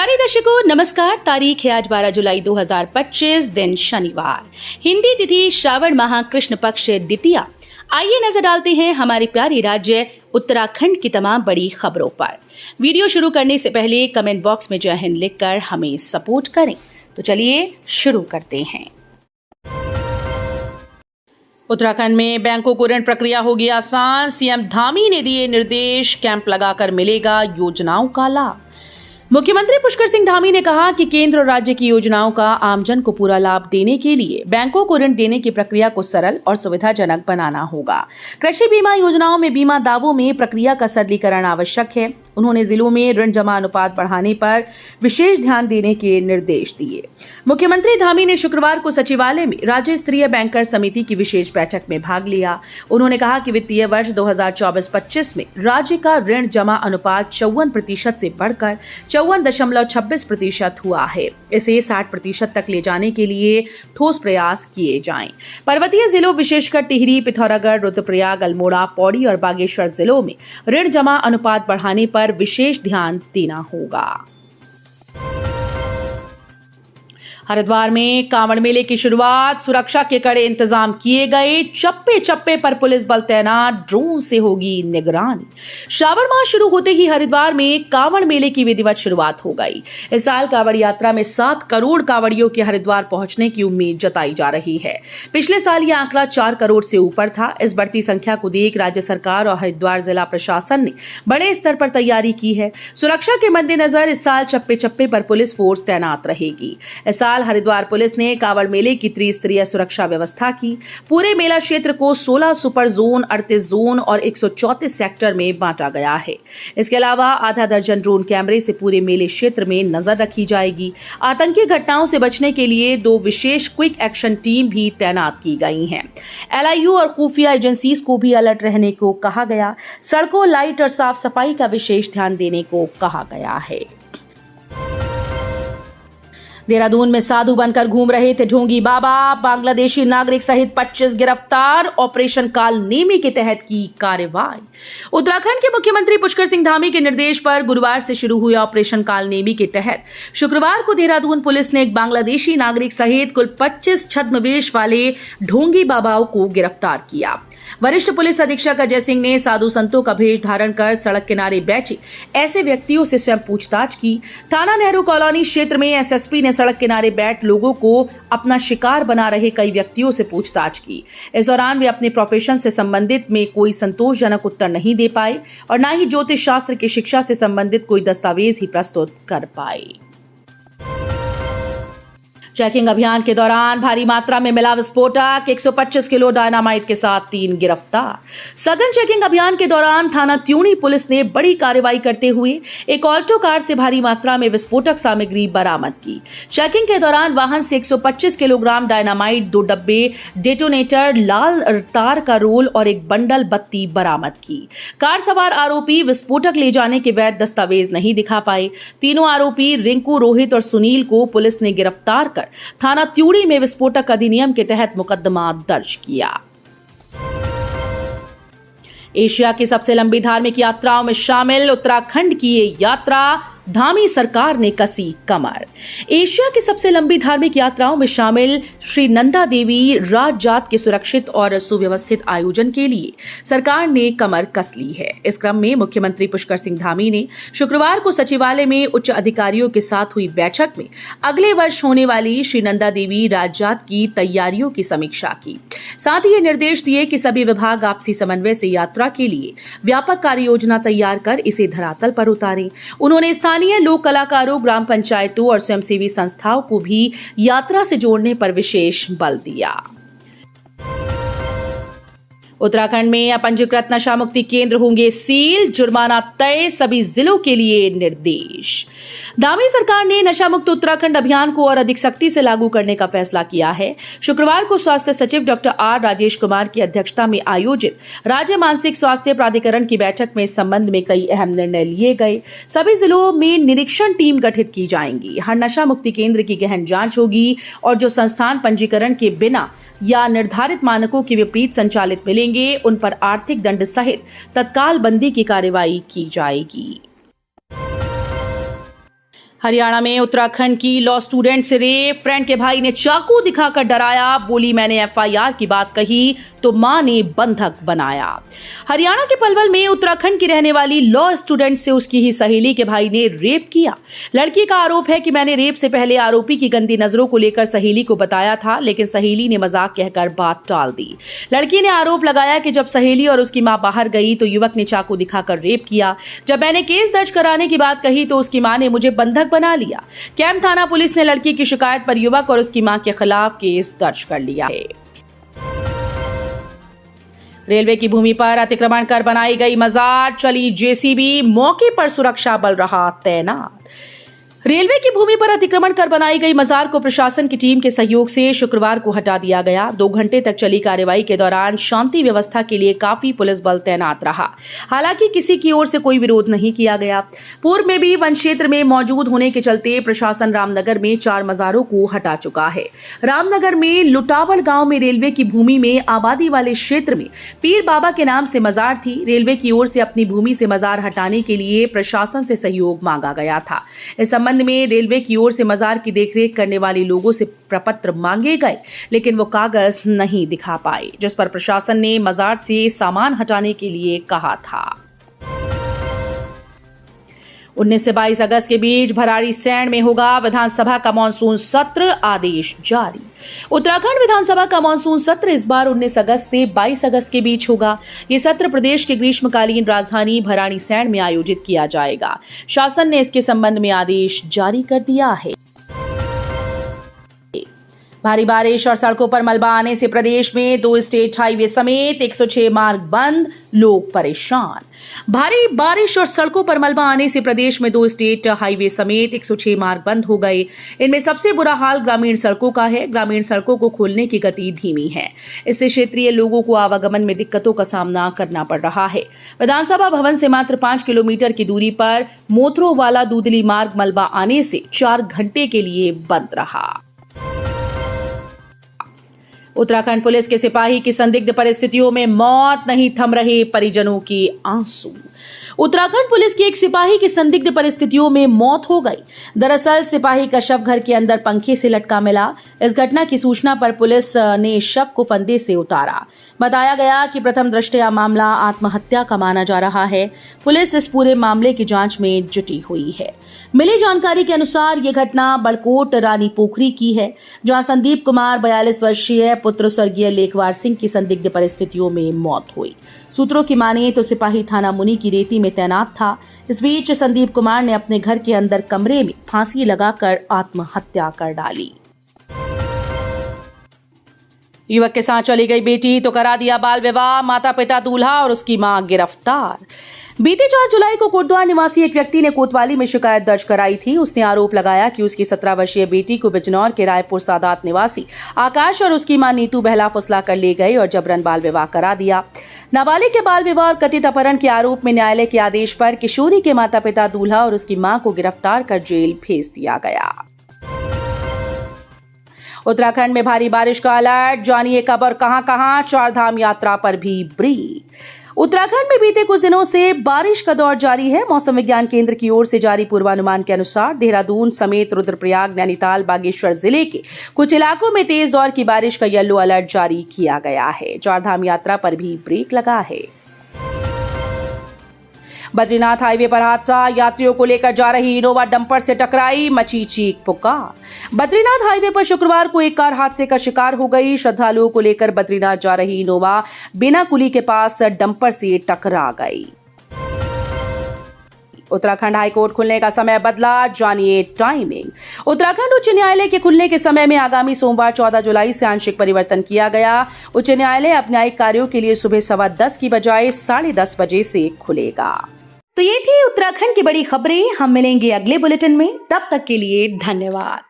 प्यारे दर्शकों नमस्कार। तारीख है आज 12 जुलाई 2025, दिन शनिवार, हिंदी तिथि श्रावण माह कृष्ण पक्ष द्वितीया। आइए नजर डालते हैं हमारे प्यारे राज्य उत्तराखंड की तमाम बड़ी खबरों पर। वीडियो शुरू करने से पहले कमेंट बॉक्स में जय हिंद लिखकर हमें सपोर्ट करें। तो चलिए शुरू करते हैं। उत्तराखंड में बैंकों को ऋण प्रक्रिया होगी आसान, सीएम धामी ने दिए निर्देश, कैंप लगाकर मिलेगा योजनाओं का लाभ। मुख्यमंत्री पुष्कर सिंह धामी ने कहा कि केंद्र और राज्य की योजनाओं का आमजन को पूरा लाभ देने के लिए बैंकों को ऋण देने की प्रक्रिया को सरल और सुविधाजनक बनाना होगा। कृषि बीमा योजनाओं में बीमा दावों में प्रक्रिया का सरलीकरण आवश्यक है। उन्होंने जिलों में ऋण जमा अनुपात बढ़ाने पर विशेष ध्यान देने के निर्देश दिए। मुख्यमंत्री धामी ने शुक्रवार को सचिवालय में राज्य स्तरीय बैंकर समिति की विशेष बैठक में भाग लिया। उन्होंने कहा कि वित्तीय वर्ष 2024-25 में राज्य का ऋण जमा अनुपात 54% से बढ़कर 54.26% हुआ है। इसे 60% तक ले जाने के लिए ठोस प्रयास किए जाएं। पर्वतीय जिलों विशेषकर टिहरी, पिथौरागढ़, रुद्रप्रयाग, अल्मोड़ा, पौड़ी और बागेश्वर जिलों में ऋण जमा अनुपात बढ़ाने पर विशेष ध्यान देना होगा। हरिद्वार में कांवड़ मेले की शुरुआत, सुरक्षा के कड़े इंतजाम किए गए, चप्पे चप्पे पर पुलिस बल तैनात, ड्रोन से होगी निगरानी। श्रावण माह शुरू होते ही हरिद्वार में कांवड़ मेले की विधिवत शुरुआत हो गई। इस साल कांवड़ यात्रा में 7 करोड़ कांवड़ियों के हरिद्वार पहुंचने की उम्मीद जताई जा रही है। पिछले साल यह आंकड़ा 4 करोड़ से ऊपर था। इस बढ़ती संख्या को देख राज्य सरकार और हरिद्वार जिला प्रशासन ने बड़े स्तर पर तैयारी की है। सुरक्षा के मद्देनजर इस साल चप्पे चप्पे पर पुलिस फोर्स तैनात रहेगी। इस साल हरिद्वार पुलिस ने कांवड़ मेले की त्रिस्तरीय सुरक्षा व्यवस्था की। पूरे मेला क्षेत्र को 16 सुपर जोन, 38 जोन और 134 सेक्टर में बांटा गया है। इसके अलावा आधा दर्जन ड्रोन कैमरे से पूरे मेले क्षेत्र में नजर रखी जाएगी। आतंकी घटनाओं से बचने के लिए 2 विशेष क्विक एक्शन टीम भी तैनात की गई हैं। एलआईयू और खुफिया एजेंसीज को भी अलर्ट रहने को कहा गया। सड़कों, लाइट और साफ सफाई का विशेष ध्यान देने को कहा गया है। देहरादून में साधु बनकर घूम रहे थे ढोंगी बाबा, बांग्लादेशी नागरिक सहित 25 गिरफ्तार, ऑपरेशन काल नेमी के तहत की कार्रवाई। उत्तराखंड के मुख्यमंत्री पुष्कर सिंह धामी के निर्देश पर गुरुवार से शुरू हुए ऑपरेशन काल नेमी के तहत शुक्रवार को देहरादून पुलिस ने एक बांग्लादेशी नागरिक सहित कुल 25 छद्मवेश वाले ढोंगी बाबाओं को गिरफ्तार किया। वरिष्ठ पुलिस अधीक्षक अजय सिंह ने साधु संतों का भेष धारण कर सड़क किनारे बैठे ऐसे व्यक्तियों से स्वयं पूछताछ की। थाना नेहरू कॉलोनी क्षेत्र में एसएसपी ने सड़क किनारे बैठ लोगों को अपना शिकार बना रहे कई व्यक्तियों से पूछताछ की। इस दौरान वे अपने प्रोफेशन से संबंधित में कोई संतोषजनक उत्तर नहीं दे पाए और न ही ज्योतिष शास्त्र की शिक्षा से संबंधित कोई दस्तावेज ही प्रस्तुत कर पाए। चेकिंग अभियान के दौरान भारी मात्रा में मिला विस्फोटक, 125 किलो डायनामाइट के साथ 3 गिरफ्तार। सघन चेकिंग अभियान के दौरान थाना त्यूणी पुलिस ने बड़ी कार्रवाई करते हुए एक ऑल्टो कार से भारी मात्रा में विस्फोटक सामग्री बरामद की। चेकिंग के दौरान वाहन से 125 किलोग्राम डायनामाइट, 2 डब्बे डेटोनेटर, लाल तार का रोल और एक बंडल बत्ती बरामद की। कार सवार आरोपी विस्फोटक ले जाने के वैध दस्तावेज नहीं दिखा पाए। तीनों आरोपी रिंकू, रोहित और सुनील को पुलिस ने गिरफ्तार कर थाना त्यूड़ी में विस्फोटक अधिनियम के तहत मुकदमा दर्ज किया। एशिया की सबसे लंबी धार्मिक यात्राओं में शामिल उत्तराखंड की ये यात्रा, धामी सरकार ने कसी कमर। एशिया की सबसे लंबी धार्मिक यात्राओं में शामिल श्री नंदा देवी राज जात के सुरक्षित और सुव्यवस्थित आयोजन के लिए सरकार ने कमर कस ली है। इस क्रम में मुख्यमंत्री पुष्कर सिंह धामी ने शुक्रवार को सचिवालय में उच्च अधिकारियों के साथ हुई बैठक में अगले वर्ष होने वाली श्री नंदा देवी राज जात की तैयारियों की समीक्षा की। साथ ही ये निर्देश दिए कि सभी विभाग आपसी समन्वय से यात्रा के लिए व्यापक कार्य योजना तैयार कर इसे धरातल पर उतारें। उन्होंने स्थानीय लोक कलाकारों, ग्राम पंचायतों और स्वयंसेवी संस्थाओं को भी यात्रा से जोड़ने पर विशेष बल दिया। उत्तराखंड में अपंजीकृत नशा मुक्ति केंद्र होंगे सील, जुर्माना तय, सभी जिलों के लिए निर्देश। धामी सरकार ने नशा मुक्त उत्तराखंड अभियान को और अधिक सख्ती से लागू करने का फैसला किया है। शुक्रवार को स्वास्थ्य सचिव डॉक्टर आर राजेश कुमार की अध्यक्षता में आयोजित राज्य मानसिक स्वास्थ्य प्राधिकरण की बैठक में इस संबंध में कई अहम निर्णय लिए गए। सभी जिलों में निरीक्षण टीम गठित की जाएंगी। हर नशा मुक्ति केंद्र की गहन जांच होगी और जो संस्थान पंजीकरण के बिना या निर्धारित मानकों के विपरीत संचालित मिलेंगे, उन पर आर्थिक दंड सहित तत्काल बंदी की कार्रवाई की जाएगी। हरियाणा में उत्तराखंड की लॉ स्टूडेंट से रेप, फ्रेंड के भाई ने चाकू दिखाकर डराया, बोली मैंने एफआईआर की बात कही तो मां ने बंधक बनाया। हरियाणा के पलवल में उत्तराखंड की रहने वाली लॉ स्टूडेंट से उसकी ही सहेली के भाई ने रेप किया। लड़की का आरोप है कि मैंने रेप से पहले आरोपी की गंदी नजरों को लेकर सहेली को बताया था, लेकिन सहेली ने मजाक कहकर बात टाल दी। लड़की ने आरोप लगाया कि जब सहेली और उसकी मां बाहर गई तो युवक ने चाकू दिखाकर रेप किया। जब मैंने केस दर्ज कराने की बात कही तो उसकी मां ने मुझे बंधक बना लिया। कैंप थाना पुलिस ने लड़की की शिकायत पर युवक और उसकी मां के खिलाफ केस दर्ज कर लिया है। रेलवे की भूमि पर अतिक्रमण कर बनाई गई मजार, चली जेसीबी, मौके पर सुरक्षा बल रहा तैनात। रेलवे की भूमि पर अतिक्रमण कर बनाई गई मजार को प्रशासन की टीम के सहयोग से शुक्रवार को हटा दिया गया। 2 घंटे तक चली कार्रवाई के दौरान शांति व्यवस्था के लिए काफी पुलिस बल तैनात रहा। हालांकि किसी की ओर से कोई विरोध नहीं किया गया। पूर्व में भी वन क्षेत्र में मौजूद होने के चलते प्रशासन रामनगर में 4 मजारों को हटा चुका है। रामनगर में लुटावड़ गांव में रेलवे की भूमि में आबादी वाले क्षेत्र में पीर बाबा के नाम से मजार थी। रेलवे की ओर से अपनी भूमि से मजार हटाने के लिए प्रशासन से सहयोग मांगा गया था। इस संबंध में रेलवे की ओर से मजार की देखरेख करने वाले लोगों से प्रपत्र मांगे गए, लेकिन वो कागज नहीं दिखा पाए, जिस पर प्रशासन ने मजार से सामान हटाने के लिए कहा था। 19 से 22 अगस्त के बीच भराड़ीसैंण में होगा विधानसभा का मानसून सत्र, आदेश जारी। उत्तराखंड विधानसभा का मानसून सत्र इस बार 19 अगस्त से 22 अगस्त के बीच होगा। ये सत्र प्रदेश के ग्रीष्मकालीन राजधानी भराड़ीसैंण में आयोजित किया जाएगा। शासन ने इसके संबंध में आदेश जारी कर दिया है। भारी बारिश और सड़कों पर मलबा आने से प्रदेश में 2 स्टेट हाईवे समेत 106 मार्ग बंद, लोग परेशान। भारी बारिश और सड़कों पर मलबा आने से प्रदेश में 2 स्टेट हाईवे समेत 106 मार्ग बंद हो गए। इनमें सबसे बुरा हाल ग्रामीण सड़कों का है। ग्रामीण सड़कों को खोलने की गति धीमी है। इससे क्षेत्रीय लोगों को आवागमन में दिक्कतों का सामना करना पड़ रहा है। विधानसभा भवन से मात्र 5 किलोमीटर की दूरी पर मोथरो वाला दूधली मार्ग मलबा आने से 4 घंटे के लिए बंद रहा। उत्तराखंड पुलिस के सिपाही की संदिग्ध परिस्थितियों में मौत, नहीं थम रहे परिजनों के आंसू। उत्तराखंड पुलिस के एक सिपाही की संदिग्ध परिस्थितियों में मौत हो गई। दरअसल सिपाही का शव घर के अंदर पंखे से लटका मिला। इस घटना की सूचना पर पुलिस ने शव को फंदे से उतारा। बताया गया कि प्रथम दृष्टया मामला आत्महत्या का माना जा रहा है। पुलिस इस पूरे मामले की जांच में जुटी हुई है। मिली जानकारी के अनुसार ये घटना बड़कोट रानी पोखरी की है, जहां संदीप कुमार 42 वर्षीय पुत्र स्वर्गीय लेखवार सिंह की संदिग्ध परिस्थितियों में मौत हुई। सूत्रों की माने तो सिपाही थाना मुनी की रेती में तैनात था। इस बीच संदीप कुमार ने अपने घर के अंदर कमरे में फांसी लगाकर आत्महत्या कर डाली। युवक के साथ चली गई बेटी तो करा दिया बाल विवाह, माता पिता दूल्हा और उसकी मां गिरफ्तार। बीते 4 जुलाई को कोटद्वार निवासी एक व्यक्ति ने कोतवाली में शिकायत दर्ज कराई थी। उसने आरोप लगाया कि उसकी 17 वर्षीय बेटी को बिजनौर के रायपुर सादात निवासी आकाश और उसकी मां नीतू बहला फुसला कर ले गए और जबरन बाल विवाह करा दिया। नाबालिग के बाल विवाह और कथित अपहरण के आरोप में न्यायालय के आदेश पर किशोरी के माता पिता दूल्हा और उसकी मां को गिरफ्तार कर जेल भेज दिया गया। उत्तराखंड में भारी बारिश का अलर्ट, जानिए कब और कहां-कहां। 4 धाम यात्रा पर भी ब्रेक। उत्तराखंड में बीते कुछ दिनों से बारिश का दौर जारी है। मौसम विज्ञान केंद्र की ओर से जारी पूर्वानुमान के अनुसार देहरादून समेत रुद्रप्रयाग, नैनीताल, बागेश्वर जिले के कुछ इलाकों में तेज दौर की बारिश का येलो अलर्ट जारी किया गया है। 4 धाम यात्रा पर भी ब्रेक लगा है। बद्रीनाथ हाईवे पर हादसा, यात्रियों को लेकर जा रही इनोवा डंपर से टकराई, मची चीख पुकार। बद्रीनाथ हाईवे पर शुक्रवार को एक कार हादसे का शिकार हो गई। श्रद्धालुओं को लेकर बद्रीनाथ जा रही इनोवा बिना कुली के पास डंपर से टकरा गई। उत्तराखंड हाईकोर्ट खुलने का समय बदला, जानिए टाइमिंग। उत्तराखंड उच्च न्यायालय के खुलने के समय में आगामी सोमवार 14 जुलाई से आंशिक परिवर्तन किया गया। उच्च न्यायालय अब न्यायिक कार्यों के लिए सुबह 10:15 की बजाय 10:30 बजे से खुलेगा। तो ये थी उत्तराखंड की बड़ी खबरें। हम मिलेंगे अगले बुलेटिन में, तब तक के लिए धन्यवाद।